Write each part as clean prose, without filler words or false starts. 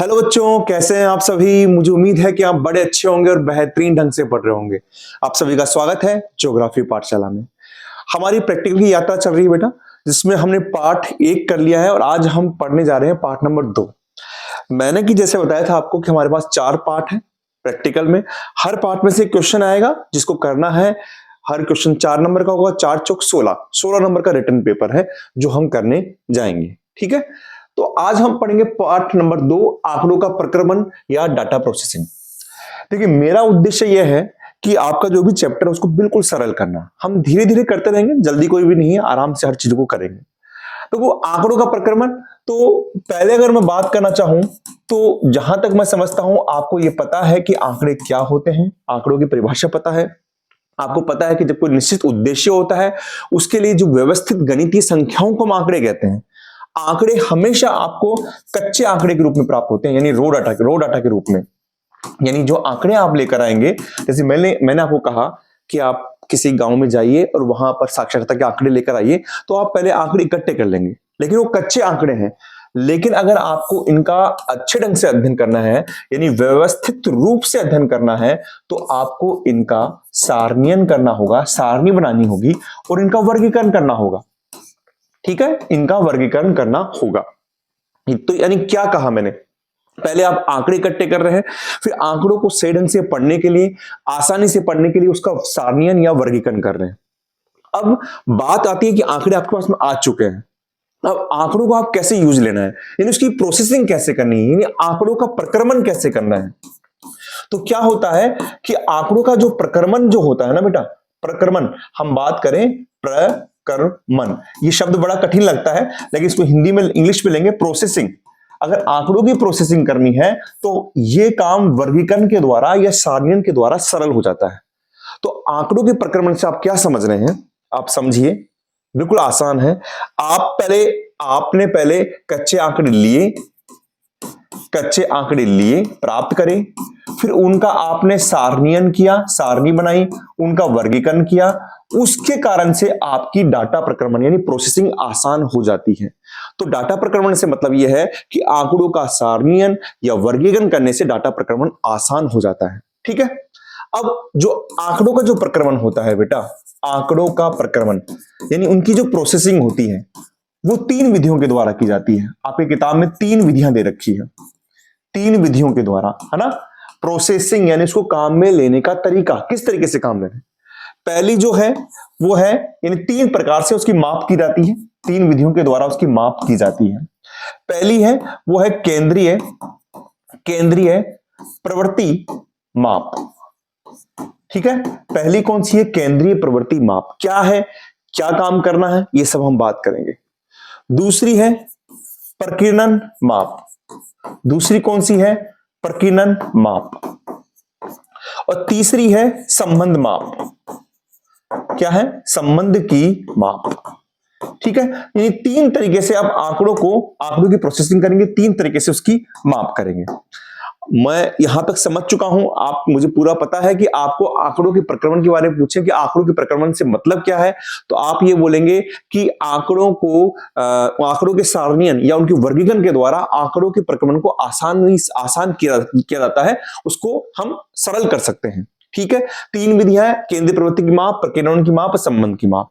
Hello बच्चों, कैसे हैं आप सभी। मुझे उम्मीद है कि आप बड़े अच्छे होंगे और बेहतरीन ढंग से पढ़ रहे होंगे। आप सभी का स्वागत है ज्योग्राफी पाठशाला में। हमारी प्रैक्टिकल की यात्रा चल रही है बेटा, जिसमें हमने पाठ 1 कर लिया है और आज हम पढ़ने जा रहे हैं पाठ नंबर 2। मैंने कि जैसे बताया था आपको कि हमारे पास 4 पाठ हैं प्रैक्टिकल में। हर पाठ में से एक क्वेश्चन आएगा जिसको करना है। हर क्वेश्चन 4 नंबर का होगा, 4 चौक 16 नंबर का रिटन पेपर है जो हम करने जाएंगे। ठीक है, तो आज हम पढ़ेंगे पाठ नंबर 2, आंकड़ों का प्रक्रमण या डाटा प्रोसेसिंग। देखिए, मेरा उद्देश्य यह है कि आपका जो भी चैप्टर है उसको बिल्कुल सरल करना। हम धीरे धीरे करते रहेंगे, जल्दी कोई भी नहीं है, आराम से हर चीज को करेंगे। तो वो आंकड़ों का प्रक्रमण, तो पहले अगर मैं बात करना चाहूं तो जहां तक मैं समझता हूं आपको ये पता है कि आंकड़े क्या होते हैं, आंकड़ों की परिभाषा पता है। आपको पता है कि जब कोई निश्चित उद्देश्य होता है उसके लिए जो व्यवस्थित गणितीय संख्याओं को हम आंकड़े कहते हैं। आंकड़े हमेशा आपको कच्चे आंकड़े के रूप में प्राप्त होते हैं, यानी रो डाटा के रूप में। यानी जो आंकड़े आप लेकर आएंगे, जैसे मैंने आपको कहा कि आप किसी गांव में जाइए और वहां पर साक्षरता के आंकड़े लेकर आइए, तो आप पहले आंकड़े इकट्ठे कर लेंगे, लेकिन वो कच्चे आंकड़े हैं। लेकिन अगर आपको इनका अच्छे ढंग से अध्ययन करना है, यानी व्यवस्थित रूप से अध्ययन करना है, तो आपको इनका सारणीयन करना होगा, सारणी बनानी होगी और इनका वर्गीकरण करना होगा। ठीक है, इनका वर्गीकरण करना होगा। तो यानी क्या कहा मैंने, पहले आप आंकड़े इकट्ठे कर रहे हैं, फिर आंकड़ों को सही ढंग से पढ़ने के लिए, आसानी से पढ़ने के लिए उसका सारणीयन या वर्गीकरण कर रहे हैं। अब बात आती है कि आंकड़े आपके पास में आ चुके हैं, अब आंकड़ों को आप कैसे यूज लेना है, यानी उसकी प्रोसेसिंग कैसे करनी है, यानी आंकड़ों का प्रक्रमण कैसे करना है। तो क्या होता है कि आंकड़ों का जो प्रक्रमण जो होता है ना बेटा, प्रक्रमण, हम बात करें प्रक्रमण, ये शब्द बड़ा कठिन लगता है, लेकिन इसको हिंदी में इंग्लिश में लेंगे प्रोसेसिंग। अगर आंकड़ों की प्रोसेसिंग करनी है तो यह काम वर्गीकरण के द्वारा या सारणीयन के द्वारा सरल हो जाता है। तो आंकड़ों के प्रक्रमण से आप क्या समझ रहे हैं, आप समझिए, बिल्कुल आसान है। आपने पहले कच्चे आंकड़े लिए, प्राप्त करें, फिर उनका आपने सारणीयन किया, सारणी बनाई, उनका वर्गीकरण किया। उसके कारण से आपकी डाटा प्रक्रमण यानी प्रोसेसिंग आसान हो जाती है। तो डाटा प्रक्रमण से मतलब यह है कि आंकड़ों का सारणीयन या वर्गीकरण करने से डाटा प्रक्रमण आसान हो जाता है। ठीक है, अब जो आंकड़ों का जो प्रक्रमण होता है बेटा, आंकड़ों का प्रक्रमण यानी उनकी जो प्रोसेसिंग होती है वो 3 विधियों के द्वारा की जाती है। आपकी किताब में 3 विधियां दे रखी है, 3 विधियों के द्वारा, है ना। प्रोसेसिंग यानी उसको काम में लेने का तरीका, किस तरीके से काम लेना है। पहली जो है वो है, यानी 3 प्रकार से उसकी माप की जाती है, 3 विधियों के द्वारा उसकी माप की जाती है। पहली है वो है केंद्रीय प्रवृत्ति माप। ठीक है, पहली कौन सी है, केंद्रीय प्रवृत्ति माप। क्या है, क्या काम करना है, ये सब हम बात करेंगे। दूसरी है प्रकीर्णन माप, दूसरी कौन सी है, प्रकीर्णन माप। और तीसरी है संबंध माप। क्या है, संबंध की माप। ठीक है, यानी 3 तरीके से आप आंकड़ों की प्रोसेसिंग करेंगे, 3 तरीके से उसकी माप करेंगे। मैं यहां तक समझ चुका हूं, आप मुझे पूरा पता है कि आपको आंकड़ों के प्रक्रमण के बारे में पूछे कि आंकड़ों के प्रक्रमण से मतलब क्या है, तो आप ये बोलेंगे कि आंकड़ों के सारणीयन या उनके वर्गीकरण के द्वारा आंकड़ों के प्रक्रमण को आसान किया जाता है, उसको हम सरल कर सकते हैं। ठीक है, 3 विधियां हैं, केंद्रीय प्रवृत्ति की माप, प्रकीर्णन की माप, संबंध की माप।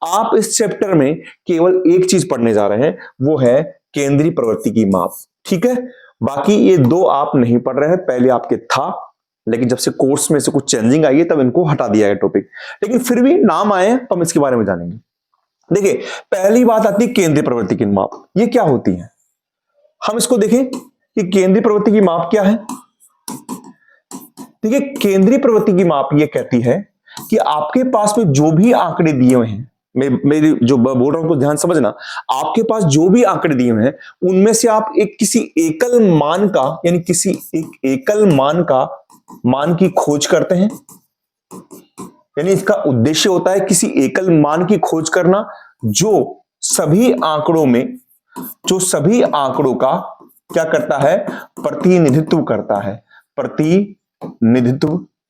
आप इस चैप्टर में केवल एक चीज पढ़ने जा रहे हैं, वो है केंद्रीय प्रवृत्ति की माप। ठीक है, बाकी ये 2 आप नहीं पढ़ रहे हैं, पहले आपके था, लेकिन जब से कोर्स में से कुछ चेंजिंग आई है तब इनको हटा दिया है टॉपिक, लेकिन फिर भी नाम आए हैं तो हम इसके बारे में जानेंगे। देखिए, पहली बात आती है केंद्रीय प्रवृत्ति की माप। ये क्या होती है, हम इसको देखें कि केंद्रीय प्रवृत्ति की माप क्या है। देखिए, केंद्रीय प्रवृत्ति की माप ये कहती है कि आपके पास में जो भी आंकड़े दिए हुए हैं, मेरी जो बोल रहा हूं उनको ध्यान समझना, आपके पास जो भी आंकड़े दिए हुए हैं उनमें से आप किसी एकल मान का, यानी किसी एक एकल मान की खोज करते हैं। यानी इसका उद्देश्य होता है किसी एकल मान की खोज करना जो सभी आंकड़ों का क्या करता है, प्रतिनिधित्व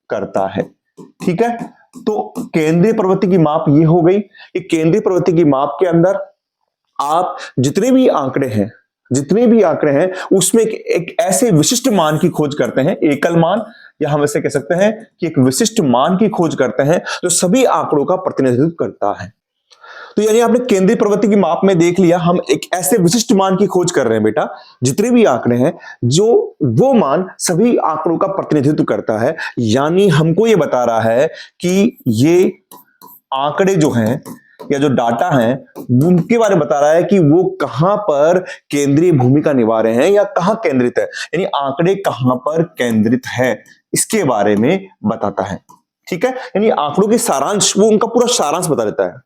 करता है। ठीक है, तो केंद्रीय प्रवृत्ति की माप ये हो गई कि केंद्रीय प्रवृत्ति की माप के अंदर आप जितने भी आंकड़े हैं जितने भी आंकड़े हैं उसमें एक ऐसे विशिष्ट मान की खोज करते हैं, एकल मान, या हम ऐसे कह सकते हैं कि एक विशिष्ट मान की खोज करते हैं जो सभी आंकड़ों का प्रतिनिधित्व करता है। तो यानी आपने केंद्रीय प्रवृत्ति की माप में देख लिया, हम एक ऐसे विशिष्ट मान की खोज कर रहे हैं बेटा, जितने भी आंकड़े हैं जो वो मान सभी आंकड़ों का प्रतिनिधित्व करता है। यानी हमको ये बता रहा है कि ये आंकड़े जो हैं या जो डाटा है उनके बारे में बता रहा है कि वो कहां पर केंद्रीय भूमिका निभा रहे हैं या कहां केंद्रित है, यानी आंकड़े कहां पर केंद्रित है इसके बारे में बताता है। ठीक है, यानी आंकड़ों के सारांश, वो उनका पूरा सारांश बता देता है।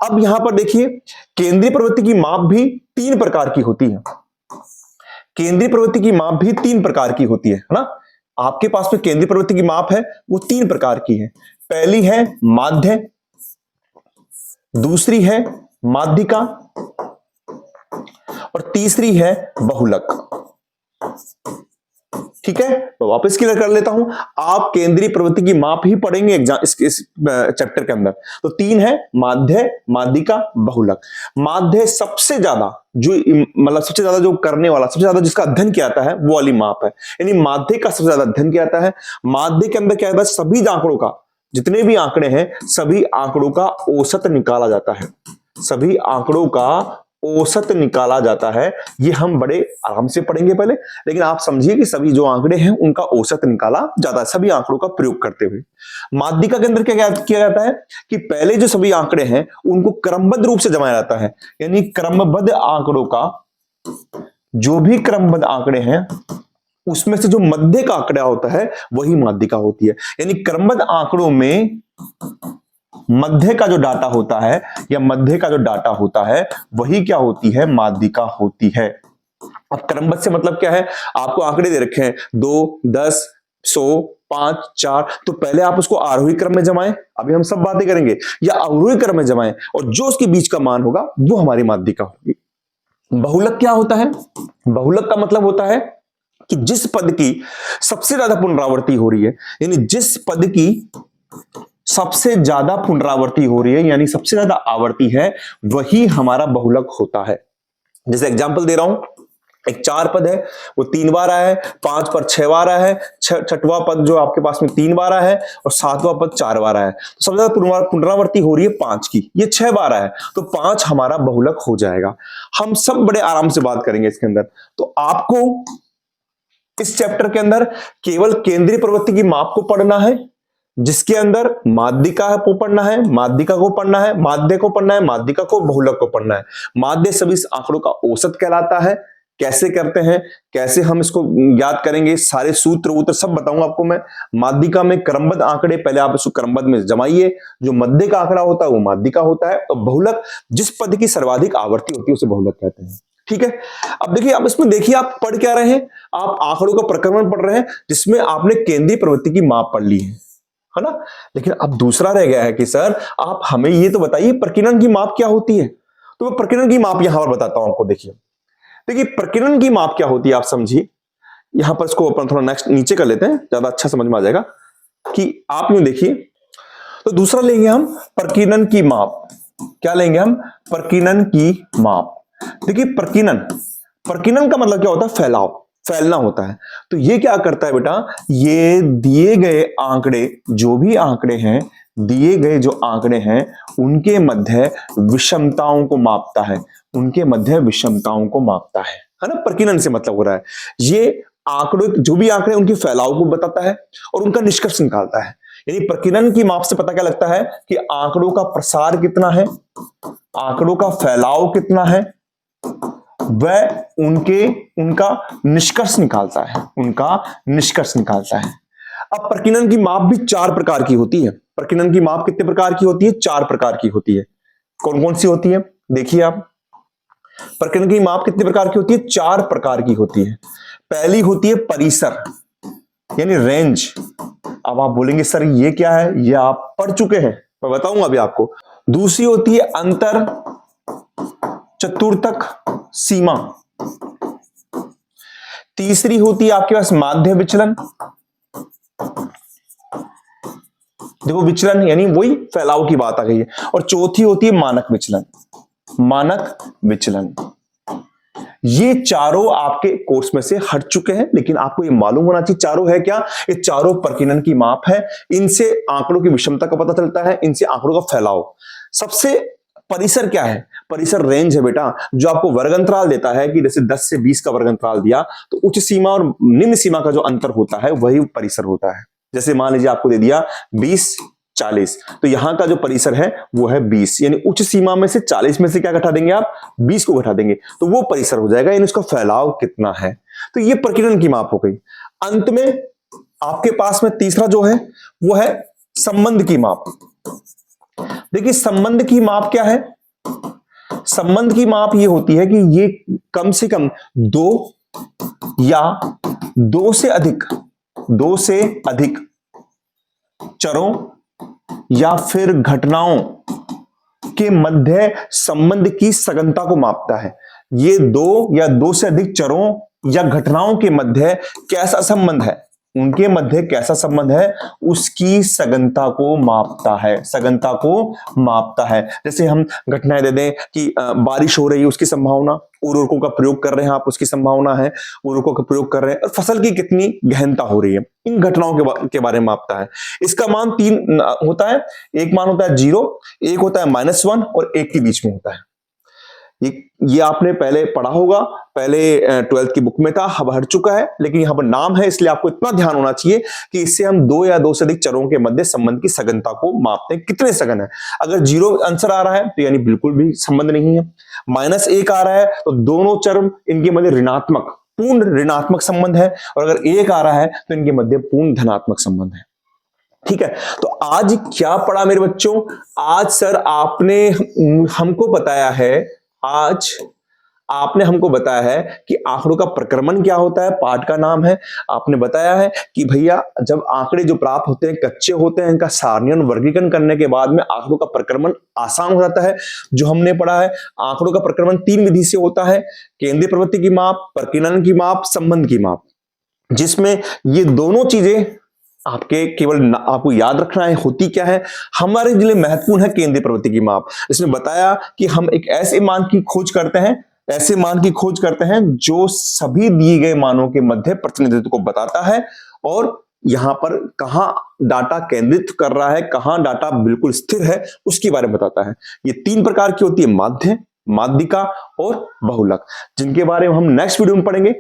अब यहां पर देखिए, केंद्रीय प्रवृत्ति की माप भी 3 प्रकार की होती है। केंद्रीय प्रवृत्ति की माप भी 3 प्रकार की होती है ना। आपके पास में केंद्रीय प्रवृत्ति की माप है वो 3 प्रकार की है। पहली है माध्य, दूसरी है माध्यिका और तीसरी है बहुलक। ठीक है, तो वापस क्लियर कर लेता हूं, आप केंद्रीय प्रवृत्ति की माप ही पढ़ेंगे एग्जाम इस चैप्टर के अंदर। तो 3 है, माध्य, माध्यिका, बहुलक। माध्य सबसे ज्यादा जो मतलब सबसे ज्यादा जो करने वाला, सबसे ज्यादा जिसका अध्ययन किया जाता है वो वाली माप है, यानी माध्य का सबसे ज्यादा अध्ययन किया जाता है। माध्य के अंदर क्या होता है, सभी आंकड़ों का, जितने भी आंकड़े हैं सभी आंकड़ों का औसत निकाला जाता है, सभी आंकड़ों का औसत निकाला जाता है। ये हम बड़े आराम से पढ़ेंगे पहले, लेकिन आप समझिए कि सभी जो आंकड़े हैं उनका औसत निकाला जाता है सभी आंकड़ों का प्रयोग करते हुए। माध्यिका के अंदर क्या किया जाता है कि पहले जो सभी आंकड़े हैं उनको क्रमबद्ध रूप से जमाया जाता है, यानी क्रमबद्ध आंकड़ों का, जो भी क्रमबद्ध आंकड़े हैं उसमें से जो मध्य का आंकड़ा होता है वही माध्यिका होती है। यानी क्रमबद्ध आंकड़ों में मध्य का जो डाटा होता है या मध्य का जो डाटा होता है वही क्या होती है, माध्यिका होती है। अब क्रमबद्ध से मतलब क्या है, आपको आंकड़े दे रखे हैं 2, 10, 100, 5, 4, तो पहले आप उसको आरोही क्रम में जमाएं, अभी हम सब बातें करेंगे, या अवरोही क्रम में जमाएं, और जो उसके बीच का मान होगा वो हमारी माध्यिका होगी। बहुलक क्या होता है, बहुलक का मतलब होता है कि जिस पद की सबसे ज्यादा पुनरावृत्ति हो रही है, यानी जिस पद की सबसे ज्यादा पुनरावृत्ति हो रही है, यानी सबसे ज्यादा आवर्ती है, वही हमारा बहुलक होता है। जैसे एग्जांपल दे रहा हूं, एक 4 पद है वो 3 बार आया है, 5 पर 6 बार आया है, छठवां पद जो आपके पास में 3 बार आया है और 7वां पद 4 बार आया है। तो सबसे ज्यादा पुनरावृत्ति हो रही है 5 की, ये 6 बार आया है, तो 5 हमारा बहुलक हो जाएगा। हम सब बड़े आराम से बात करेंगे इसके अंदर। तो आपको इस चैप्टर के अंदर केवल केंद्रीय प्रवृत्ति की माप को पढ़ना है, जिसके अंदर माध्यिका को पढ़ना है, माध्यिका को पढ़ना है, माध्य को पढ़ना है, माध्यिका को, बहुलक को पढ़ना है। माध्य सभी आंकड़ों का औसत कहलाता है। कैसे करते हैं, कैसे हम इसको याद करेंगे, सारे सूत्र वूत्र सब बताऊंगा आपको मैं। माध्यिका में क्रमबद्ध आंकड़े, पहले आप इसको क्रमबद्ध में जमाइए, जो मध्य का आंकड़ा होता है वो माध्यिका होता है, और बहुलक जिस पद की सर्वाधिक आवर्ती होती है उसे बहुलक कहते हैं। ठीक है, अब देखिए, अब इसमें देखिए आप पढ़ क्या रहे हैं, आप आंकड़ों का प्रक्रमण पढ़ रहे हैं जिसमें आपने केंद्रीय प्रवृत्ति की माप पढ़ ली है ना। लेकिन अब दूसरा रह गया है कि सर आप हमें ये तो बताइए प्रकीर्णन की माप क्या होती है। तो मैं प्रकीर्णन की माप यहां पर बताता हूं आपको। देखिए प्रकीर्णन की माप क्या होती है, आप समझिए। यहां पर इसको अपन थोड़ा नेक्स्ट नीचे कर लेते हैं, ज्यादा अच्छा समझ में आ जाएगा। कि आप यूं देखिए, तो दूसरा लेंगे हम प्रकीर्णन की माप। क्या लेंगे हम, प्रकीर्णन की माप। देखिए प्रकीर्णन का मतलब क्या होता है, फैलाव, फैलना होता है। तो ये क्या करता है बेटा, ये दिए गए आंकड़े, जो भी आंकड़े हैं, दिए गए जो आंकड़े हैं उनके मध्य विषमताओं को मापता है, उनके मध्य विषमताओं को मापता है ना। प्रकीर्णन से मतलब हो रहा है ये आंकड़ों, जो भी आंकड़े उनके फैलाव को बताता है और उनका निष्कर्ष निकालता है। यानी प्रकीर्णन की माप से पता क्या लगता है कि आंकड़ों का प्रसार कितना है, आंकड़ों का फैलाव कितना है, वह उनका निष्कर्ष निकालता है, उनका निष्कर्ष निकालता है। अब प्रकीर्णन की माप भी 4 प्रकार की होती है। प्रकीर्णन की माप कितने प्रकार की होती है, 4 प्रकार की होती है। कौन कौन सी होती है, देखिए आप, प्रकीर्णन की माप कितने प्रकार की होती है, 4 प्रकार की होती है। पहली होती है परिसर, यानी रेंज। अब आप बोलेंगे सर ये क्या है, ये आप पढ़ चुके हैं, मैं बताऊंगा अभी आपको। दूसरी होती है अंतर चतुर्थक सीमा। तीसरी होती है आपके पास माध्य विचलन, देखो विचलन यानी वही फैलाव की बात आ गई है। और चौथी होती है मानक विचलन, मानक विचलन। ये चारों आपके कोर्स में से हट चुके हैं, लेकिन आपको ये मालूम होना चाहिए चारों है क्या। ये चारों प्रकीर्णन की माप है। इनसे आंकड़ों की विषमता का पता चलता है, इनसे आंकड़ों का फैलाव। सबसे परिसर क्या है? परिसर रेंज है बेटा, जो आपको वर्ग अंतराल देता है कि जैसे 10 से 20 का वर्ग अंतराल दिया तो उच्च सीमा और निम्न सीमा का जो अंतर होता है वही परिसर होता है। जैसे मान लीजिए आपको दे दिया 20 40, तो यहां का जो परिसर है वो है 20, यानी उच्च सीमा में से 40 में से क्या घटा देंगे आप? 20 को घटा देंगे, तो वो परिसर हो जाएगा, यानी उसका फैलाव कितना है। तो ये प्रकीर्णन की माप हो गई। अंत में आपके पास में तीसरा जो है वो है संबंध की माप। देखिए संबंध की माप क्या है? संबंध की माप ये होती है कि ये कम से कम दो या दो से अधिक चरों या फिर घटनाओं के मध्य संबंध की सघनता को मापता है। ये दो या दो से अधिक चरों या घटनाओं के मध्य कैसा संबंध है, उनके मध्य कैसा संबंध है, उसकी सघनता को मापता है। सघनता को मापता है। जैसे हम घटनाएं दे दें कि बारिश हो रही है, उसकी संभावना, उर्वरकों का प्रयोग कर रहे हैं आप, उसकी संभावना है, उर्वरकों का प्रयोग कर रहे हैं, और फसल की कितनी गहनता हो रही है, इन घटनाओं के बारे में मापता है। इसका मान 3 होता है। एक मान होता है 0, एक होता है -1 और एक के बीच में होता है। ये आपने पहले पढ़ा होगा, पहले 12th की बुक में था, अब हट चुका है, लेकिन यहां पर नाम है, इसलिए आपको इतना ध्यान होना चाहिए कि इससे हम दो या दो से अधिक चरों के मध्य संबंध की सघनता को मापते हैं, कितने सघन है। अगर 0 आंसर आ रहा है तो यानी बिल्कुल भी संबंध नहीं है। -1 आ रहा है तो दोनों चर इनके मध्य ऋणात्मक, पूर्ण ऋणात्मक संबंध है, और अगर 1 आ रहा है तो इनके मध्य पूर्ण धनात्मक संबंध है। ठीक है, तो आज क्या पढ़ा मेरे बच्चों? आज सर आपने हमको बताया है, आज आपने हमको बताया है कि आंकड़ों का प्रक्रमण क्या होता है, पाठ का नाम है। आपने बताया है कि भैया जब आंकड़े जो प्राप्त होते हैं कच्चे होते हैं, इनका सारणीकरण वर्गीकरण करने के बाद में आंकड़ों का प्रक्रमण आसान हो जाता है। जो हमने पढ़ा है, आंकड़ों का प्रक्रमण 3 विधि से होता है: केंद्रीय प्रवृत्ति की माप, प्रकीर्णन की माप, संबंध की माप, जिसमें ये दोनों चीजें आपके केवल आपको याद रखना है होती क्या है। हमारे लिए महत्वपूर्ण है केंद्रीय प्रवृत्ति की माप। इसमें बताया कि हम एक ऐसे मान की खोज करते हैं, जो सभी दिए गए मानों के मध्य प्रतिनिधित्व को बताता है, और यहां पर कहां डाटा केंद्रित कर रहा है, कहां डाटा बिल्कुल स्थिर है, उसके बारे में बताता है। ये 3 प्रकार की होती है: माध्य, माध्यिका और बहुलक, जिनके बारे में हम नेक्स्ट वीडियो में पढ़ेंगे।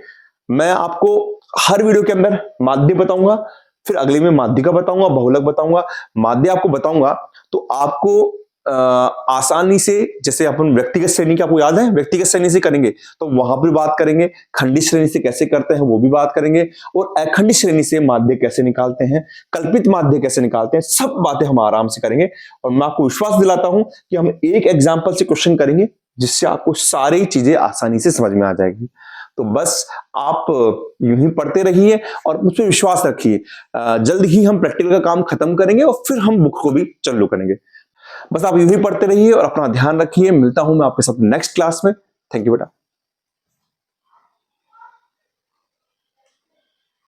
मैं आपको हर वीडियो के अंदर माध्य बताऊंगा, फिर अगले में माध्यिका बताऊंगा, बहुलक बताऊंगा। माध्य आपको बताऊंगा तो आपको आसानी से, जैसे अपन व्यक्तिगत श्रेणी की आपको याद है, व्यक्तिगत श्रेणी से करेंगे तो वहां पर बात करेंगे, खंडित श्रेणी से कैसे करते हैं वो भी बात करेंगे, और अखंडित श्रेणी से माध्य कैसे निकालते हैं, कल्पित माध्य कैसे निकालते हैं, सब बातें हम आराम से करेंगे। और मैं आपको विश्वास दिलाता हूं कि हम एक एग्जाम्पल से क्वेश्चन करेंगे, जिससे आपको सारी चीजें आसानी से समझ में आ जाएगी। तो बस आप यूं ही पढ़ते रहिए और मुझ पर विश्वास रखिए। जल्द ही हम प्रैक्टिकल का काम खत्म करेंगे और फिर हम बुक को भी चालू करेंगे। बस आप यूं ही पढ़ते रहिए और अपना ध्यान रखिए। मिलता हूं मैं आपके साथ नेक्स्ट क्लास में। थैंक यू बेटा।